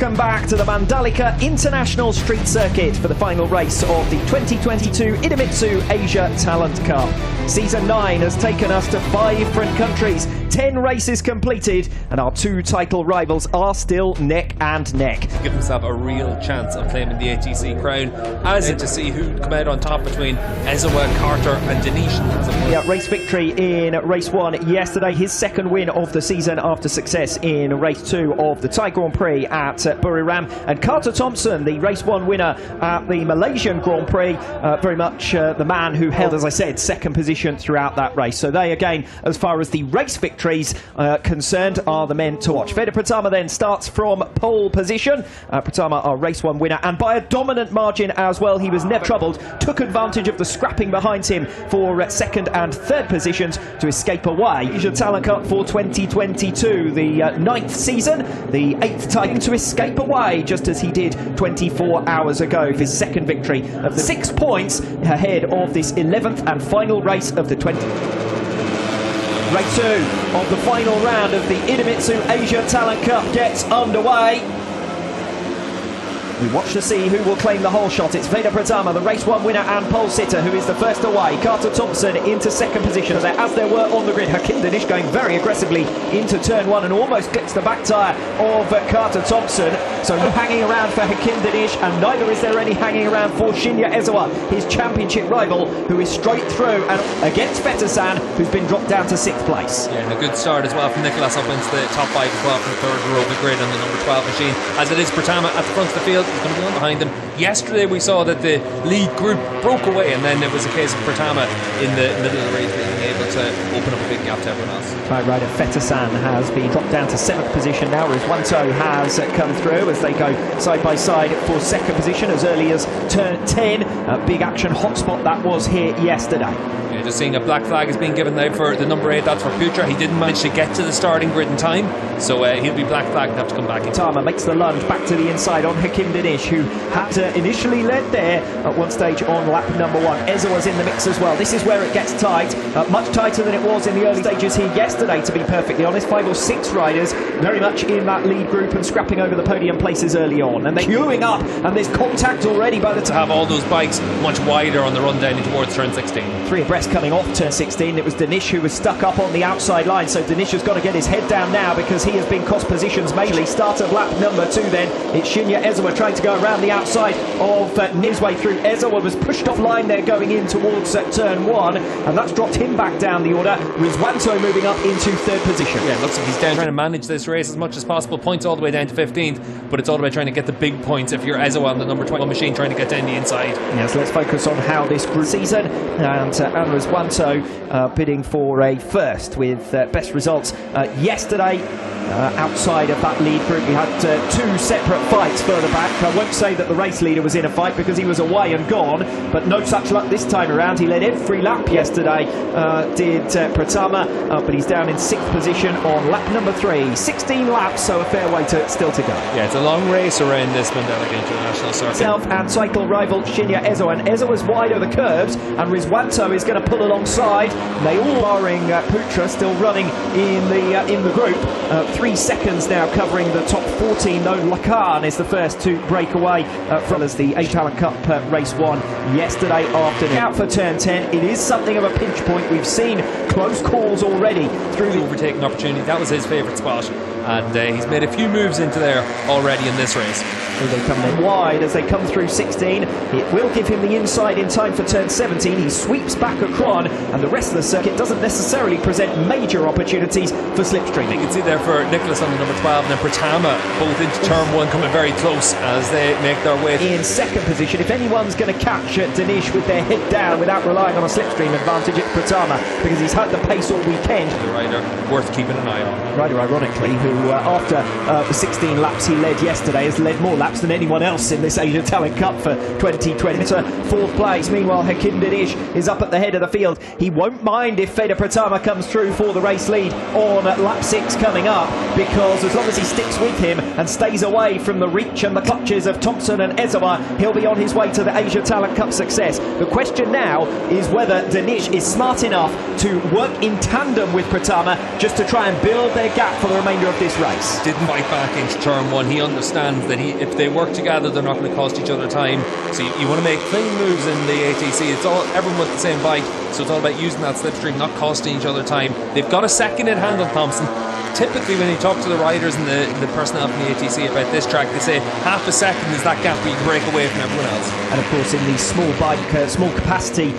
Welcome back to the Mandalika International Street Circuit for the final race of the 2022 Idemitsu Asia Talent Cup. Season 9 has taken us to 5 different countries, 10 races completed, and our 2 title rivals are still neck and neck. Give himself a real chance of claiming the ATC crown, as to see who'd come out on top between Ezawa, Carter and Dinesh. Yeah, race victory in race 1 yesterday, his second win of the season after success in race 2 of the Thai Grand Prix at Buriram, and Carter Thompson, the race 1 winner at the Malaysian Grand Prix, very much the man who held, as I said, second position throughout that race. So they, again, as far as the race victories concerned, are the men to watch. VEDA Pratama then starts from pole position. Pratama, our race 1 winner, and by a dominant margin as well. He was never troubled, took advantage of the scrapping behind him for second and third positions to escape away. Asia Talent Cup for 2022, the 9th season, the 8th time to escape away, just as he did 24 hours ago. His second victory of the 6 points ahead of this 11th and final race of the 20. Race 2 of the final round of the Idemitsu Asia Talent Cup gets underway. We watch to see who will claim the whole shot. It's VEDA Pratama, the race 1 winner and pole sitter, who is the first away. Carter Thompson into second position, as there were on the grid. Hakim Dinesh going very aggressively into turn 1 and almost clips the back tyre of Carter Thompson. So no hanging around for Hakim Dinesh, and neither is there any hanging around for Shinya Ezawa, his championship rival, who is straight through and against Fetasan, who's been dropped down to 6th place. Yeah, and a good start as well from Nicholas up into the top 5 as well from the third row of the grid on the number 12 machine. As it is Pratama at the front of the field, he's going to be on behind him. Yesterday we saw that the lead group broke away, and then it was a case of Pratama in the middle of the race being able to open up a big gap to everyone else. Right, rider Fetasan has been dropped down to 7th position now, whereas Wanto has come through as they go side by side for second position as early as turn 10. A big action hotspot that was here yesterday. Yeah, just seeing a black flag is being given now for the number 8, that's for Putra. He didn't manage to get to the starting grid in time, so he'll be black flagged and have to come back in. Tama makes the lunge back to the inside on Hakim Dinesh, who had initially led there at one stage on lap number 1. Ezawa's in the mix as well. This is where it gets tight, much tighter than it was in the early stages here yesterday, to be perfectly honest. 5 or 6 riders very much in that lead group and scrapping over the podium places early on, and they're queuing up, and there's contact already by the time. To have all those bikes much wider on the run down towards turn 16. 3 abreast coming off turn 16. It was Dinesh who was stuck up on the outside line, so Dinesh has got to get his head down now because he has been cost positions mainly. Start of lap number 2 then. It's Shinya Ezawa trying to go around the outside of his way through. Ezawa was pushed off line there going in towards turn 1, and that's dropped him back down the order. Rizwanto moving up into 3rd position. Yeah, it looks like he's down trying to manage this race as much as possible. Points all the way down to 15th, but it's all about trying to get the big points if you're Ezawa on the number 21 machine trying to get down the inside. Yeah, so let's focus on how this group season, and Rizwanto bidding for a first with best results yesterday. Outside of that lead group, we had 2 separate fights further back. I won't say that the race leader was in a fight because he was away and gone, but no such luck this time around. He led every lap yesterday, did Pratama, but he's down in 6th position on lap number 3. 16 laps, so a fair way to still to go. Yeah, it's a long race around this Mandalika International Circuit. Self and cycle rival Shinya Ezawa, and Ezawa's wide of the curbs, and Rizwanto is going to pull alongside. They all, barring Putra, still running in the group. 3 seconds now covering the top 14, though Lakan is the first to break away from as the Asia Talent Cup race 1 yesterday afternoon. Out for turn 10, it is something of a pinch point. We've seen close calls already through the overtaking opportunity. That was his favourite spot, and he's made a few moves into there already in this race. They come in wide as they come through 16. It will give him the inside in time for turn 17. He sweeps back a cron, and the rest of the circuit doesn't necessarily present major opportunities for slipstream. You can see there for Nicholas on the number 12 and then Pratama both into turn 1 coming very close as they make their way in 2nd position. If anyone's going to catch Dinesh with their head down without relying on a slipstream advantage, it's Pratama, because he's had the pace all weekend. The rider worth keeping an eye on. Rider, ironically, who after the 16 laps he led yesterday has led more laps laps than anyone else in this Asia Talent Cup for 2020. To fourth place. Meanwhile, Hakim Dinish is up at the head of the field. He won't mind if VEDA Pratama comes through for the race lead on lap 6 coming up, because as long as he sticks with him and stays away from the reach and the clutches of Thompson and Ezawa, he'll be on his way to the Asia Talent Cup success. The question now is whether Dinish is smart enough to work in tandem with Pratama just to try and build their gap for the remainder of this race. Didn't fight back into turn 1. He understands that if they work together, they're not going to cost each other time. So you want to make clean moves in the ATC. It's all everyone with the same bike, so it's all about using that slipstream, not costing each other time. They've got a second in hand on Thompson. Typically when you talk to the riders and the personnel from the ATC about this track, they say half a second is that gap where you break away from everyone else. And of course in these small bike, small capacity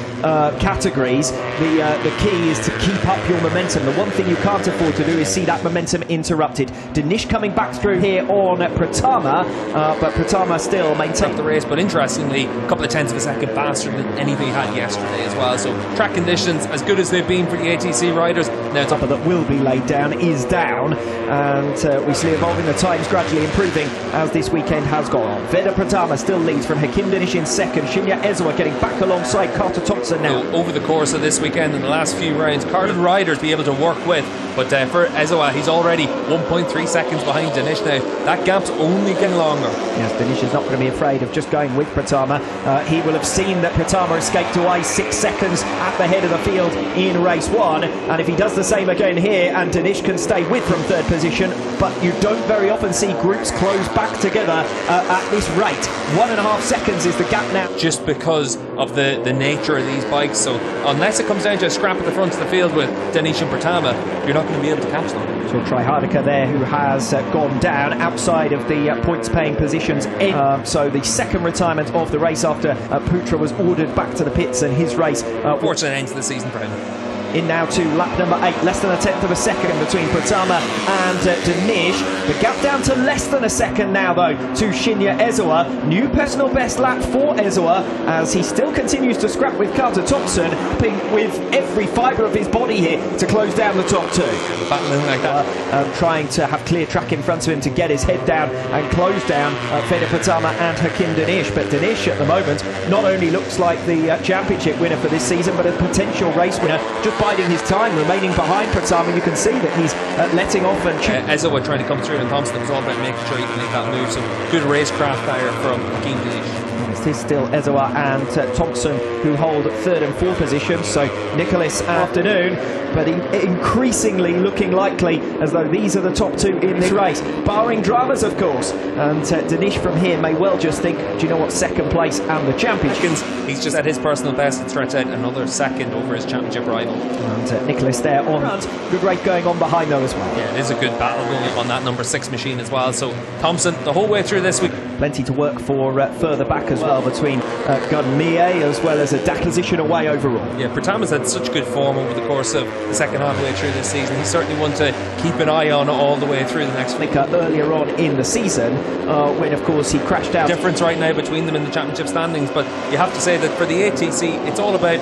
categories, the key is to keep up your momentum. The one thing you can't afford to do is see that momentum interrupted. Dinish coming back through here on Pratama, but Pratama still maintains the race, but interestingly, a couple of tenths of a second faster than anything he had yesterday as well. So track conditions, as good as they've been for the ATC riders, now it's that will be laid down is down, and we see evolving the times gradually improving as this weekend has gone on. VEDA Pratama still leads from Hakim Dinish in second. Shinya Ezawa getting back alongside Carter Thompson now. Over the course of this weekend in the last few rounds, Carter riders be able to work with, but for Ezawa, he's already 1.3 seconds behind Dinish now. That gap's only getting longer. Yes, Dinish is not going to be afraid of just going with Pratama. He will have seen that Pratama escaped away 6 seconds at the head of the field in race 1, and if he does the same again here, and Dinish can stay with from third position, but you don't very often see groups close back together at this rate. 1.5 seconds is the gap now. Just because of the nature of these bikes, so unless it comes down to a scrap at the front of the field with Dinish and Pratama, you're not going to be able to catch them. So Tryhardika there, who has gone down outside of the points paying positions. So the second retirement of the race after Putra was ordered back to the pits, and his race fortunate end to the season for him. In now to lap number 8, less than a tenth of a second between Pratama and Dinish. The gap down to less than a second now, though, to Shinya Ezawa. New personal best lap for Ezawa, as he still continues to scrap with Carter Thompson, with every fibre of his body here to close down the top 2. Battling like that. Trying to have clear track in front of him to get his head down and close down VEDA Pratama and Hakim Dinish. But Dinish at the moment not only looks like the championship winner for this season, but a potential race winner, just biding his time, remaining behind Pratama. You can see that he's letting off and Ezawa trying to come through, and Thompson was all about making sure he can make that move. So good racecraft there from Hakim Dinish. It is still Ezawa and Thompson who hold third and fourth positions. So Nicholas afternoon, but increasingly looking likely as though these are the top 2 in this race, barring dramas of course. And Dinish from here may well just think, do you know what, second place and the championships. He's just at his personal best and stretched out another second over his championship rival. And Nicholas there on front. Good rate going on behind though as well. Yeah, it is a good battle going on that number 6 machine as well. So Thompson the whole way through this week. Plenty to work for further back as well between Gunmie as well as a position away overall. Yeah, Pratama's had such good form over the course of the second halfway through this season. He's certainly one to keep an eye on all the way through the next week. Earlier on in the season, when of course he crashed out. Difference right now between them in the championship standings, but you have to say that for the ATC, it's all about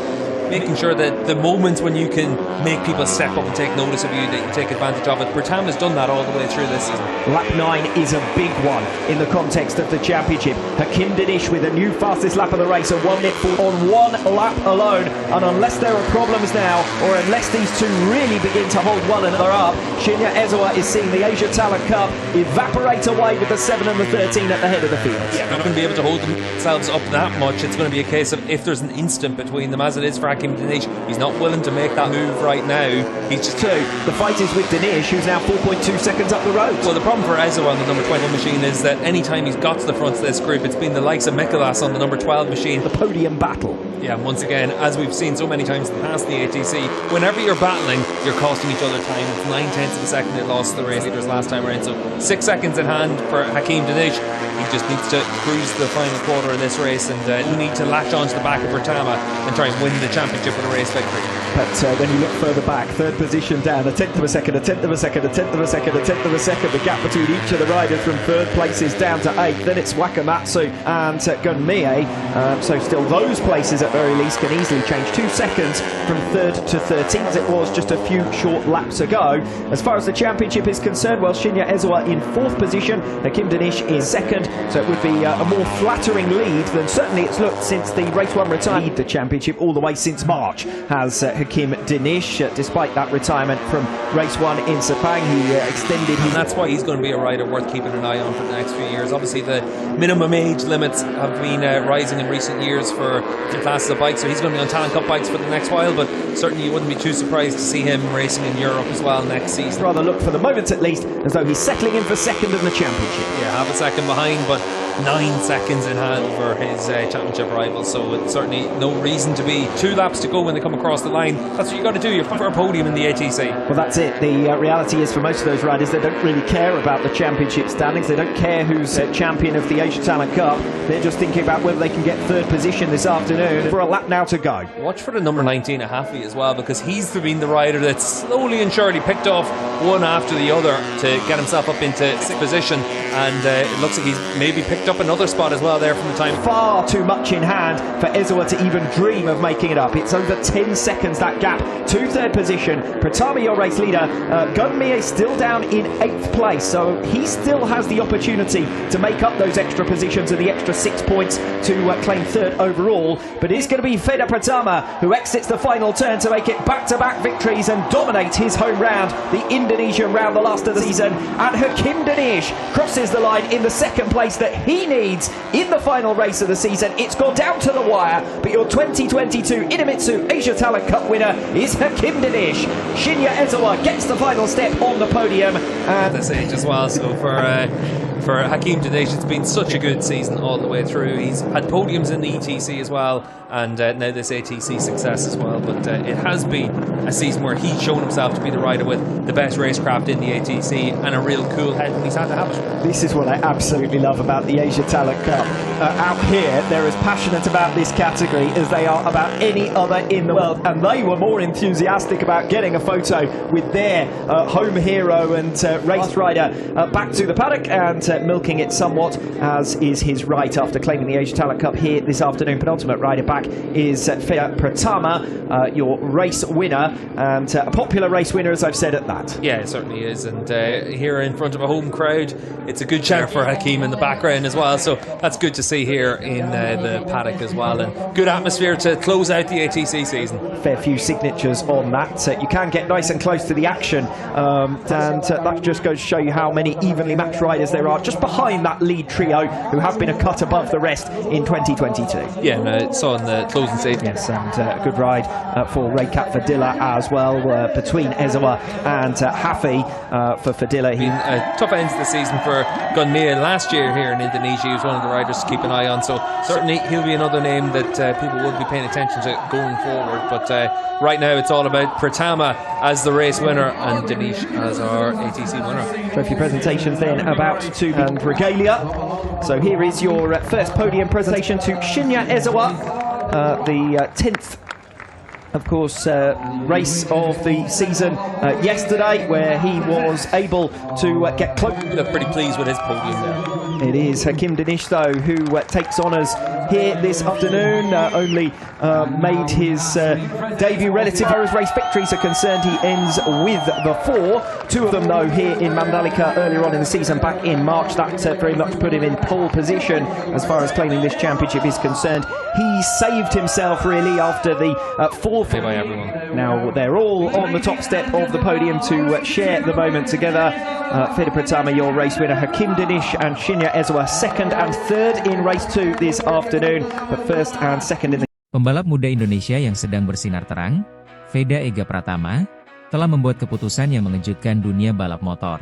making sure that the moments when you can make people step up and take notice of you, that you take advantage of it. Pratama's done that all the way through this season. Lap 9 is a big one in the context of the championship. Hakim Dinish with a new fastest lap of the race, a 1 minute on 1 lap alone. And unless there are problems now, or unless these two really begin to hold one another up, Shinya Ezawa is seeing the Asia Talent Cup evaporate away with the 7 and the 13 at the head of the field. Yeah, they're not going to be able to hold themselves up that much. It's going to be a case of if there's an instant between them, as it is for Hakim Dinish. He's not willing to make that move right now. He's just the fight is with Dinish, who's now 4.2 seconds up the road. Well, the problem for Ezawa on the number 21 machine is that any time he's got to the front of this group, it's been the likes of Mikolas on the number 12 machine. The podium battle. Yeah, once again, as we've seen so many times in the past in the ATC, whenever you're battling, you're costing each other time. It's 9/10 of a second they lost the race leaders last time around, so 6 seconds in hand for Hakim Dinish. He just needs to cruise the final quarter of this race, and you need to latch onto the back of Pratama and try and win the championship with a race victory. But when you look further back, third position down, a tenth of a second, a tenth of a second, a tenth of a second, a tenth of a second. The gap between each of the riders from third place is down to 8th. Then it's Wakamatsu and Gunmie. So still those places at very least can easily change. 2 seconds from 3rd to 13th. It was just a few short laps ago. As far as the championship is concerned, well, Shinya Ezawa in 4th position, Hakim Danish in 2nd. So it would be a more flattering lead than certainly it's looked since the Race 1 retired. The championship all the way since March has Hakim Danish. Despite that retirement from Race 1 in Sepang, he extended his... And that's why he's going to be a rider worth keeping an eye on for the next few years. Obviously, the minimum age limits have been rising in recent years for the classes of bikes, so he's going to be on Talent Cup bikes for the next while, but certainly you wouldn't be too surprised to see him racing in Europe as well next season. Rather look for the moment at least as though he's settling in for 2nd in the championship. Yeah, half a second behind, but 9 seconds in hand for his championship rival, so it's certainly no reason to be 2 laps to go when they come across the line. That's what you got to do, you're for a podium in the ATC. Well, that's it. The reality is for most of those riders, they don't really care about the championship standings. They don't care who's champion of the Asia Talent Cup. They're just thinking about whether they can get 3rd position this afternoon. For a lap now to go. Watch for the number 19 at Haffey as well, because he's been the rider that's slowly and surely picked off one after the other to get himself up into 6th position, and it looks like he's maybe picked up another spot as well there from the time. Far too much in hand for Ezawa to even dream of making it up. It's over 10 seconds, that gap to 3rd position. Pratama, your race leader. Gunmie still down in 8th place, so he still has the opportunity to make up those extra positions and the extra 6 points to claim 3rd overall. But it's going to be VEDA Pratama who exits the final turn to make it back-to-back victories and dominate his home round, the Indonesian round, the last of the season. And Hakim Danish crosses the line in the 2nd place that he needs in the final race of the season. It's gone down to the wire, but your 2022 Idemitsu Asia Talent Cup winner is Hakim Danish. Shinya Ezawa gets the final step on the podium. And this age as well, so for Hakim Danish, it's been such a good season all the way through. He's had podiums in the ETC as well, and now this ATC success as well. But it has been a season where he's shown himself to be the rider with the best racecraft in the ATC and a real cool head, and he's had to have it. This is what I absolutely love about the Asia Talent Cup. Out here, they're as passionate about this category as they are about any other in the world, and they were more enthusiastic about getting a photo with their home hero and race rider back to the paddock and milking it somewhat, as is his right after claiming the Asia Talent Cup here this afternoon. Penultimate rider back is VEDA Pratama, your race winner, and a popular race winner, as I've said at that. Yeah, it certainly is, and here in front of a home crowd, it's a good cheer for Hakim in the background as well, so that's good to see here in the paddock as well, and good atmosphere to close out the ATC season. Fair few signatures on that. You can get nice and close to the action, and that just goes to show you how many evenly matched riders there are just behind that lead trio who have been a cut above the rest in 2022. Yeah, and saw in the closing statement. Yes, and a good ride for Raycat Fadilla as well, between Ezawa and Haffey for Fadilla. Been a tough end to the season for Gunmie last year here in Indonesia. He was one of the riders to keep an eye on, so certainly he'll be another name that people will be paying attention to going forward. But right now it's all about Pratama as the race winner and Danish as our ATC winner. Trophy presentations then about to be and regalia. So here is your first podium presentation to Shinya Ezawa, the 10th of course, race of the season yesterday, where he was able to get close. You look pretty pleased with his podium there. It is Hakim Danish, though, who takes honours here this afternoon. Only made his debut relative. As far as race victories are concerned, he ends with the 4. 2 of them, though, here in Mandalika earlier on in the season, back in March. That very much put him in pole position as far as claiming this championship is concerned. He saved himself, really, after the 4th. By everyone. Now they're all on the top step of the podium to share the moment together. VEDA Pratama, your race winner, Hakim Danish and Shinya Ezawa, 2nd and 3rd in race 2 this afternoon, but 1st and 2nd in the... Pembalap muda Indonesia yang sedang bersinar terang, VEDA EGA Pratama, telah membuat keputusan yang mengejutkan dunia balap motor.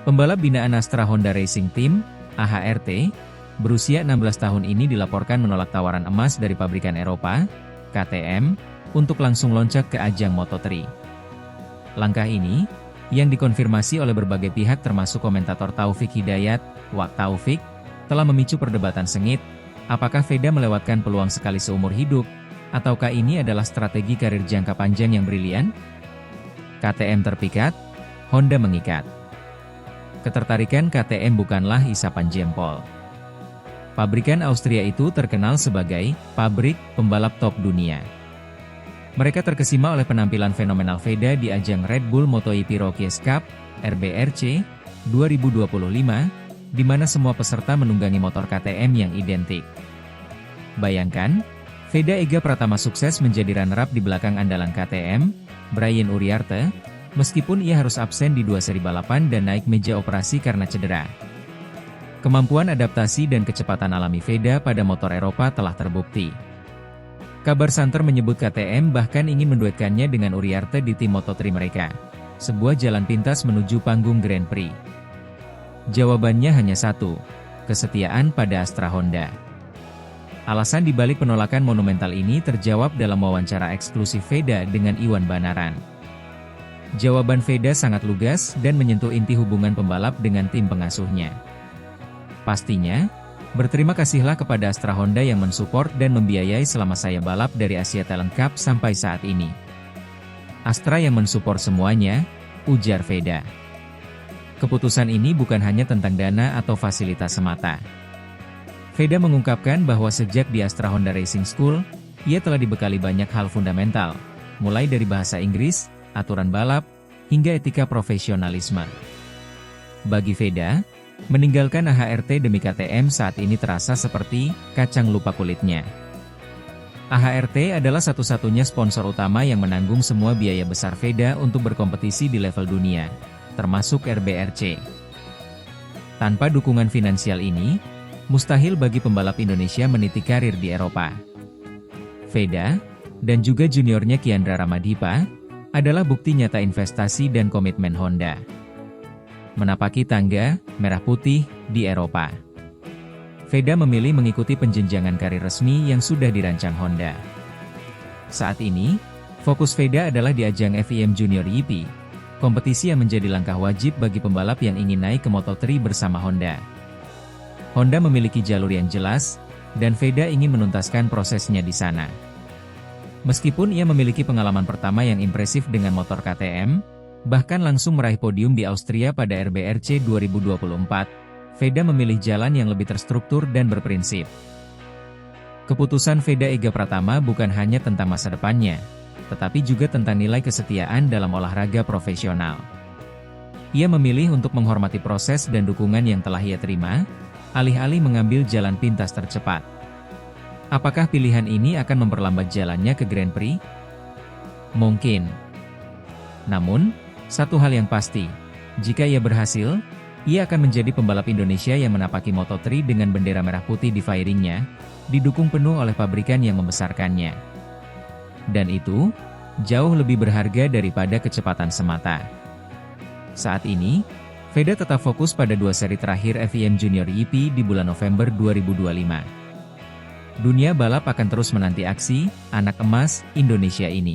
Pembalap binaan Astra Honda Racing Team, AHRT, berusia 16 tahun ini dilaporkan menolak tawaran emas dari pabrikan Eropa, KTM, untuk langsung loncat ke ajang Moto3. Langkah ini, yang dikonfirmasi oleh berbagai pihak termasuk komentator Taufik Hidayat, Wak Taufik, telah memicu perdebatan sengit, apakah VEDA melewatkan peluang sekali seumur hidup, Ataukah ini adalah strategi karir jangka panjang yang brilian? KTM terpikat, Honda mengikat. Ketertarikan KTM bukanlah isapan jempol. Pabrikan Austria itu terkenal sebagai pabrik pembalap top dunia. Mereka terkesima oleh penampilan fenomenal VEDA di ajang Red Bull MotoGP Rookies Cup, RBRC, 2025, di mana semua peserta menunggangi motor KTM yang identik. Bayangkan, VEDA EGA Pratama sukses menjadi runner-up di belakang andalan KTM, Brian Uriarte, meskipun ia harus absen di 2 seri balapan dan naik meja operasi karena cedera. Kemampuan adaptasi dan kecepatan alami VEDA pada motor Eropa telah terbukti. Kabar santer menyebut KTM bahkan ingin menduetkannya dengan Uriarte di tim Moto3 mereka. Sebuah jalan pintas menuju panggung Grand Prix. Jawabannya hanya satu, kesetiaan pada Astra Honda. Alasan dibalik penolakan monumental ini terjawab dalam wawancara eksklusif VEDA dengan Iwan Banaran. Jawaban VEDA sangat lugas dan menyentuh inti hubungan pembalap dengan tim pengasuhnya. Pastinya, berterima kasihlah kepada Astra Honda yang mensupport dan membiayai selama saya balap dari Asia Talent Cup sampai saat ini. Astra yang mensupport semuanya, ujar VEDA. Keputusan ini bukan hanya tentang dana atau fasilitas semata. VEDA mengungkapkan bahwa sejak di Astra Honda Racing School, ia telah dibekali banyak hal fundamental, mulai dari bahasa Inggris, aturan balap, hingga etika profesionalisme. Bagi VEDA, meninggalkan AHRT demi KTM saat ini terasa seperti kacang lupa kulitnya. AHRT adalah satu-satunya sponsor utama yang menanggung semua biaya besar VEDA untuk berkompetisi di level dunia, termasuk RBRC. Tanpa dukungan finansial ini, mustahil bagi pembalap Indonesia meniti karir di Eropa. VEDA, dan juga juniornya Kiandra Ramadhipa, adalah bukti nyata investasi dan komitmen Honda. Menapaki tangga merah putih di Eropa. VEDA memilih mengikuti penjenjangan karir resmi yang sudah dirancang Honda. Saat ini, fokus VEDA adalah di ajang FIM Junior GP, kompetisi yang menjadi langkah wajib bagi pembalap yang ingin naik ke Moto3 bersama Honda. Honda memiliki jalur yang jelas, dan VEDA ingin menuntaskan prosesnya di sana. Meskipun ia memiliki pengalaman pertama yang impresif dengan motor KTM, bahkan langsung meraih podium di Austria pada RBRC 2024, VEDA memilih jalan yang lebih terstruktur dan berprinsip. Keputusan VEDA EGA Pratama bukan hanya tentang masa depannya, tetapi juga tentang nilai kesetiaan dalam olahraga profesional. Ia memilih untuk menghormati proses dan dukungan yang telah ia terima, alih-alih mengambil jalan pintas tercepat. Apakah pilihan ini akan memperlambat jalannya ke Grand Prix? Mungkin. Namun, satu hal yang pasti, jika ia berhasil, ia akan menjadi pembalap Indonesia yang menapaki Moto3 dengan bendera merah putih di fairingnya, didukung penuh oleh pabrikan yang membesarkannya. Dan itu, jauh lebih berharga daripada kecepatan semata. Saat ini, VEDA tetap fokus pada 2 seri terakhir FIM Junior GP di bulan November 2025. Dunia balap akan terus menanti aksi anak emas Indonesia ini.